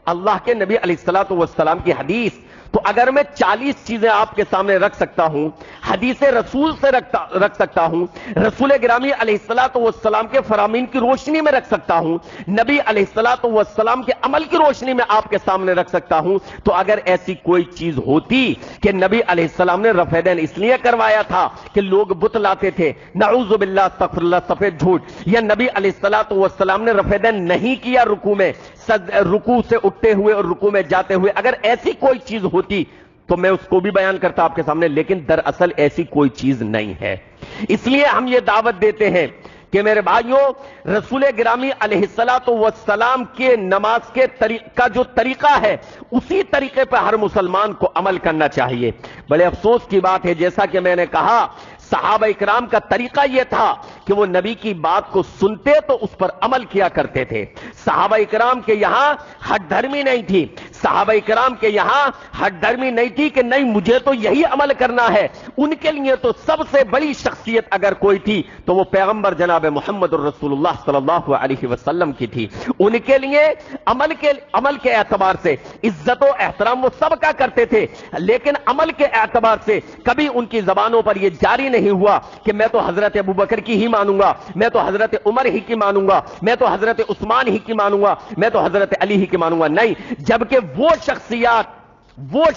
اللہ کے نبی علیہ الصلوۃ والسلام کی حدیث. تو اگر میں 40 چیزیں آپ کے سامنے رکھ سکتا ہوں, حدیث رسول سے رکھ سکتا ہوں, رسول گرامی علیہ الصلوۃ والسلام کے فرامین کی روشنی میں رکھ سکتا ہوں, نبی علیہ الصلوۃ والسلام کے عمل کی روشنی میں آپ کے سامنے رکھ سکتا ہوں, تو اگر ایسی کوئی چیز ہوتی کہ نبی علیہ السلام نے رفع دین اس لیے کروایا تھا کہ لوگ بت لاتے تھے, نعوذ باللہ استغفر اللہ, سفید جھوٹ, یا نبی علیہ الصلوۃ والسلام نے رفع دین نہیں کیا رکوع میں, رکوع سے اٹھتے ہوئے اور رکوع میں جاتے ہوئے, اگر ایسی کوئی چیز ہوتی تو میں اس کو بھی بیان کرتا آپ کے سامنے, لیکن دراصل ایسی کوئی چیز نہیں ہے. اس لیے ہم یہ دعوت دیتے ہیں کہ میرے بھائیوں, رسول گرامی علیہ الصلوۃ والسلام کے نماز کے کا جو طریقہ ہے اسی طریقے پر ہر مسلمان کو عمل کرنا چاہیے. بڑے افسوس کی بات ہے, جیسا کہ میں نے کہا, صحابہ اکرام کا طریقہ یہ تھا کہ وہ نبی کی بات کو سنتے تو اس پر عمل کیا کرتے تھے. صحابہ اکرام کے یہاں ہٹ دھرمی نہیں تھی, صحابہ اکرام کے یہاں ہٹ دھرمی نہیں تھی کہ نہیں مجھے تو یہی عمل کرنا ہے. ان کے لیے تو سب سے بڑی شخصیت اگر کوئی تھی تو وہ پیغمبر جناب محمد الرسول اللہ صلی اللہ علیہ وسلم کی تھی. ان کے لیے عمل کے اعتبار سے عزت و احترام وہ سب کا کرتے تھے, لیکن عمل کے اعتبار سے کبھی ان کی زبانوں پر یہ جاری نہیں ہوا کہ میں تو حضرت ابوبکر کی ہی مانوں گا, میں تو حضرت عمر ہی کی مانوں گا, میں تو حضرت عثمان ہی کی مانوں گا, میں تو حضرت علی ہی کی مانوں گا. نہیں, جبکہ وہ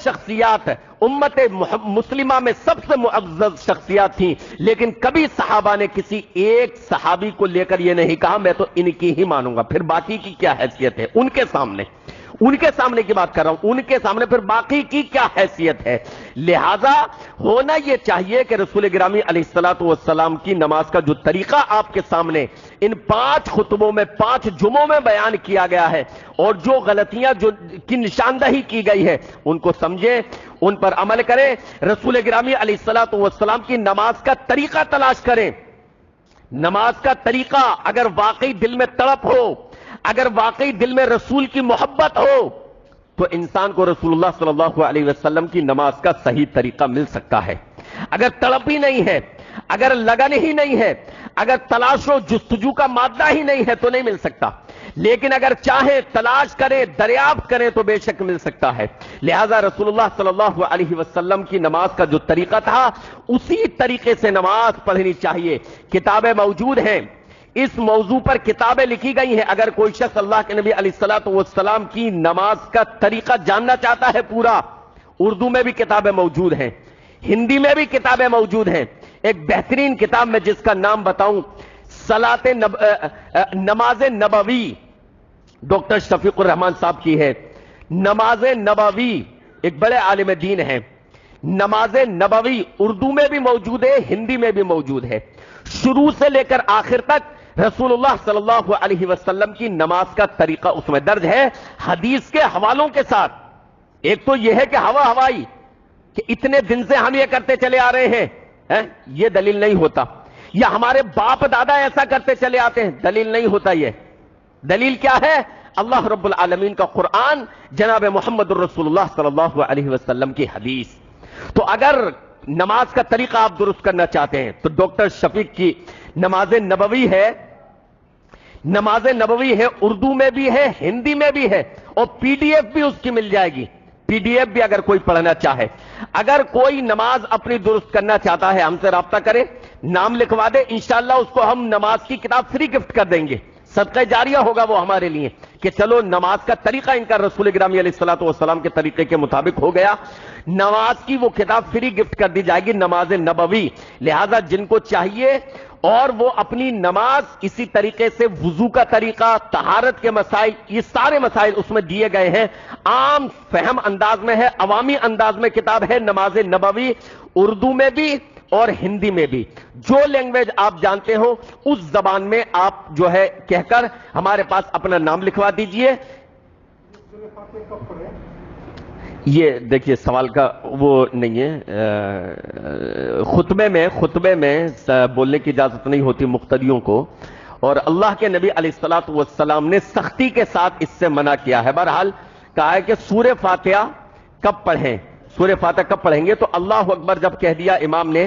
شخصیات امت مسلمہ میں سب سے معزز شخصیات تھیں, لیکن کبھی صحابہ نے کسی ایک صحابی کو لے کر یہ نہیں کہا میں تو ان کی ہی مانوں گا, پھر باقی کی کیا حیثیت ہے ان کے سامنے کی بات کر رہا ہوں, ان کے سامنے پھر باقی کی کیا حیثیت ہے. لہذا ہونا یہ چاہیے کہ رسول گرامی علیہ الصلوۃ والسلام کی نماز کا جو طریقہ آپ کے سامنے ان 5 خطبوں میں 5 جمعوں میں بیان کیا گیا ہے, اور جو غلطیاں کی نشاندہی کی گئی ہے ان کو سمجھیں, ان پر عمل کریں. رسول گرامی علیہ الصلوۃ والسلام کی نماز کا طریقہ تلاش کریں. نماز کا طریقہ اگر واقعی دل میں تڑپ ہو, اگر واقعی دل میں رسول کی محبت ہو, تو انسان کو رسول اللہ صلی اللہ علیہ وسلم کی نماز کا صحیح طریقہ مل سکتا ہے. اگر تڑپ ہی نہیں ہے, اگر لگن ہی نہیں ہے, اگر تلاش و جستجو کا مادہ ہی نہیں ہے تو نہیں مل سکتا, لیکن اگر چاہیں تلاش کریں, دریافت کریں تو بے شک مل سکتا ہے. لہذا رسول اللہ صلی اللہ علیہ وسلم کی نماز کا جو طریقہ تھا اسی طریقے سے نماز پڑھنی چاہیے. کتابیں موجود ہیں, اس موضوع پر کتابیں لکھی گئی ہیں. اگر کوئی شخص اللہ کے نبی علیہ الصلوۃ والسلام کی نماز کا طریقہ جاننا چاہتا ہے پورا, اردو میں بھی کتابیں موجود ہیں, ہندی میں بھی کتابیں موجود ہیں. ایک بہترین کتاب میں جس کا نام بتاؤں, نماز نبوی, ڈاکٹر شفیق الرحمان صاحب کی ہے. نماز نبوی ایک بڑے عالم دین ہیں. نماز نبوی اردو میں بھی موجود ہے, ہندی میں بھی موجود ہے. شروع سے لے کر آخر تک رسول اللہ صلی اللہ علیہ وسلم کی نماز کا طریقہ اس میں درج ہے, حدیث کے حوالوں کے ساتھ. ایک تو یہ ہے کہ ہوائی کہ اتنے دن سے ہم یہ کرتے چلے آ رہے ہیں, یہ دلیل نہیں ہوتا. یا ہمارے باپ دادا ایسا کرتے چلے آتے ہیں, دلیل نہیں ہوتا. یہ دلیل کیا ہے؟ اللہ رب العالمین کا قرآن، جناب محمد الرسول اللہ صلی اللہ علیہ وسلم کی حدیث۔ تو اگر نماز کا طریقہ آپ درست کرنا چاہتے ہیں تو ڈاکٹر شفیق کی نماز نبوی ہے، نماز نبوی ہے، اردو میں بھی ہے، ہندی میں بھی ہے، اور پی ڈی ایف بھی اس کی مل جائے گی، پی ڈی ایف بھی اگر کوئی پڑھنا چاہے۔ اگر کوئی نماز اپنی درست کرنا چاہتا ہے ہم سے رابطہ کرے، نام لکھوا دے، انشاءاللہ اس کو ہم نماز کی کتاب فری گفٹ کر دیں گے، صدقہ جاریہ ہوگا وہ ہمارے لیے، کہ چلو نماز کا طریقہ ان کا رسول گرامی علیہ الصلوۃ والسلام کے طریقے کے مطابق ہو گیا، نماز کی وہ کتاب فری گفٹ کر دی جائے گی، نماز نبوی۔ لہذا جن کو چاہیے اور وہ اپنی نماز اسی طریقے سے، وضو کا طریقہ، طہارت کے مسائل، یہ سارے مسائل اس میں دیے گئے ہیں، عام فہم انداز میں ہے، عوامی انداز میں کتاب ہے نماز نبوی، اردو میں بھی اور ہندی میں بھی، جو لینگویج آپ جانتے ہو اس زبان میں آپ جو ہے کہہ کر ہمارے پاس اپنا نام لکھوا دیجئے۔ یہ دیکھیے سوال کا وہ نہیں ہے، خطبے میں بولنے کی اجازت نہیں ہوتی مقتدیوں کو، اور اللہ کے نبی علیہ الصلوۃ والسلام نے سختی کے ساتھ اس سے منع کیا ہے۔ بہرحال کہا ہے کہ سورہ فاتحہ کب پڑھیں، سورہ فاتحہ کب پڑھیں گے، تو اللہ اکبر جب کہہ دیا امام نے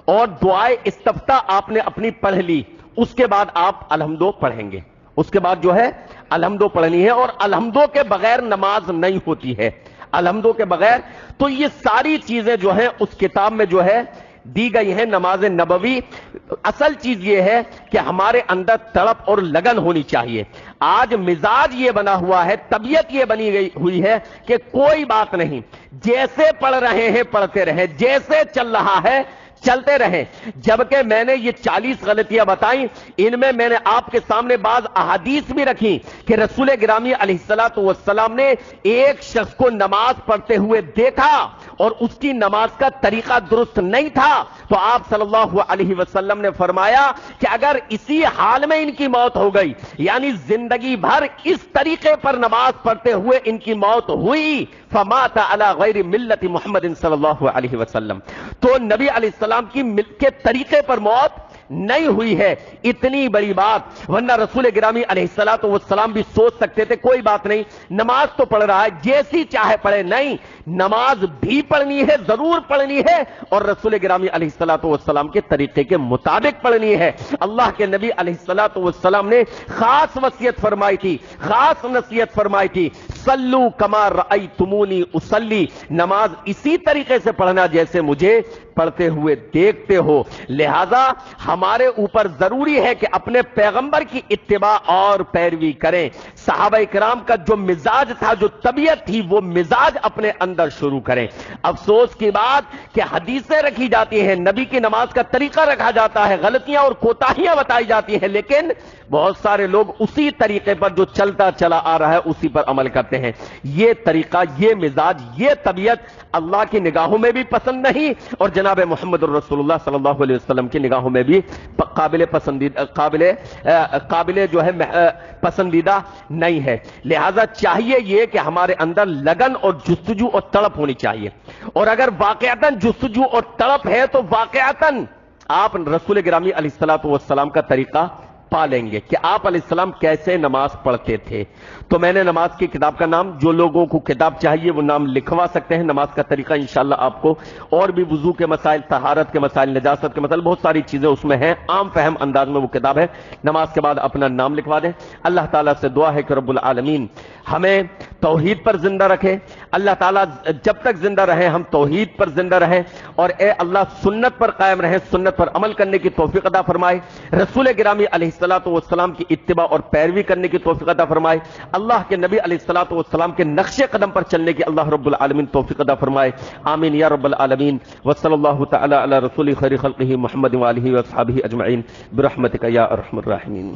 اور دعائے استفتاح آپ نے اپنی پڑھ لی، اس کے بعد آپ الحمدو پڑھیں گے، اس کے بعد جو ہے الحمدو پڑھنی ہے، اور الحمدو کے بغیر نماز نہیں ہوتی ہے، الحمدو کے بغیر۔ تو یہ ساری چیزیں جو ہیں اس کتاب میں جو ہے دی گئی ہیں نماز نبوی۔ اصل چیز یہ ہے کہ ہمارے اندر تڑپ اور لگن ہونی چاہیے۔ آج مزاج یہ بنا ہوا ہے، طبیعت یہ بنی گئی ہوئی ہے کہ کوئی بات نہیں، جیسے پڑھ رہے ہیں پڑھتے رہیں، جیسے چل رہا ہے چلتے رہیں۔ جبکہ میں نے یہ 40 غلطیاں بتائیں، ان میں نے آپ کے سامنے بعض احادیث بھی رکھی کہ رسول گرامی علیہ الصلوۃ والسلام نے ایک شخص کو نماز پڑھتے ہوئے دیکھا اور اس کی نماز کا طریقہ درست نہیں تھا، تو آپ صلی اللہ علیہ وسلم نے فرمایا کہ اگر اسی حال میں ان کی موت ہو گئی، یعنی زندگی بھر اس طریقے پر نماز پڑھتے ہوئے ان کی موت ہوئی، فمات علی غیر ملت محمد صلی اللہ علیہ وسلم، تو نبی علیہ السلام کی کے طریقے پر موت نہیں ہوئی ہے۔ اتنی بڑی بات، ورنہ رسول گرامی علیہ الصلوۃ والسلام بھی سوچ سکتے تھے کوئی بات نہیں، نماز تو پڑھ رہا ہے جیسی چاہے پڑھے، نہیں، نماز بھی پڑھنی ہے، ضرور پڑھنی ہے، اور رسول گرامی علیہ الصلوۃ والسلام کے طریقے کے مطابق پڑھنی ہے۔ اللہ کے نبی علیہ الصلوۃ والسلام نے خاص وصیت فرمائی تھی، خاص نصیحت فرمائی تھی، صلو کما رأیتمونی اصلی، نماز اسی طریقے سے پڑھنا جیسے مجھے پڑھتے ہوئے دیکھتے ہو۔ لہذا ہمارے اوپر ضروری ہے کہ اپنے پیغمبر کی اتباع اور پیروی کریں۔ صحابہ کرام کا جو مزاج تھا، جو طبیعت تھی، وہ مزاج اپنے اندر شروع کریں۔ افسوس کی بات کہ حدیثیں رکھی جاتی ہیں، نبی کی نماز کا طریقہ رکھا جاتا ہے، غلطیاں اور کوتاہیاں بتائی جاتی ہیں، لیکن بہت سارے لوگ اسی طریقے پر جو چلتا چلا آ رہا ہے اسی پر عمل کرتے ہیں۔ یہ طریقہ، یہ مزاج، یہ طبیعت اللہ کی نگاہوں میں بھی پسند نہیں، اور جناب محمد الرسول اللہ صلی اللہ علیہ وسلم کی نگاہوں میں بھی قابل جو ہے پسندیدہ نہیں ہے۔ لہذا چاہیے یہ کہ ہمارے اندر لگن اور جستجو اور تڑپ ہونی چاہیے، اور اگر واقعتاً جستجو اور تڑپ ہے تو واقعتاً آپ رسول گرامی علیہ الصلوۃ والسلام کا طریقہ پا لیں گے کہ آپ علیہ السلام کیسے نماز پڑھتے تھے۔ تو میں نے نماز کی کتاب کا نام، جو لوگوں کو کتاب چاہیے وہ نام لکھوا سکتے ہیں، نماز کا طریقہ انشاءاللہ آپ کو، اور بھی وضو کے مسائل، طہارت کے مسائل، نجاست کے مسائل، بہت ساری چیزیں اس میں ہیں، عام فہم انداز میں وہ کتاب ہے۔ نماز کے بعد اپنا نام لکھوا دیں۔ اللہ تعالیٰ سے دعا ہے کہ رب العالمین ہمیں توحید پر زندہ رکھے، اللہ تعالیٰ جب تک زندہ رہے ہم توحید پر زندہ رہیں، اور اے اللہ سنت پر قائم رہیں، سنت پر عمل کرنے کی توفیق عطا فرمائے، رسول گرامی علیہ الصلوۃ والسلام کی اتباع اور پیروی کرنے کی توفیق عطا فرمائے، اللہ کے نبی علیہ الصلوۃ والسلام کے نقش قدم پر چلنے کی اللہ رب العالمین توفیق عطا فرمائے، آمین یا رب العالمین۔ وصلی اللہ تعالی علی رسول خیر خلقہ محمد وآلہ وصحبہ اجمعین برحمتک یا ارحم الراحمین۔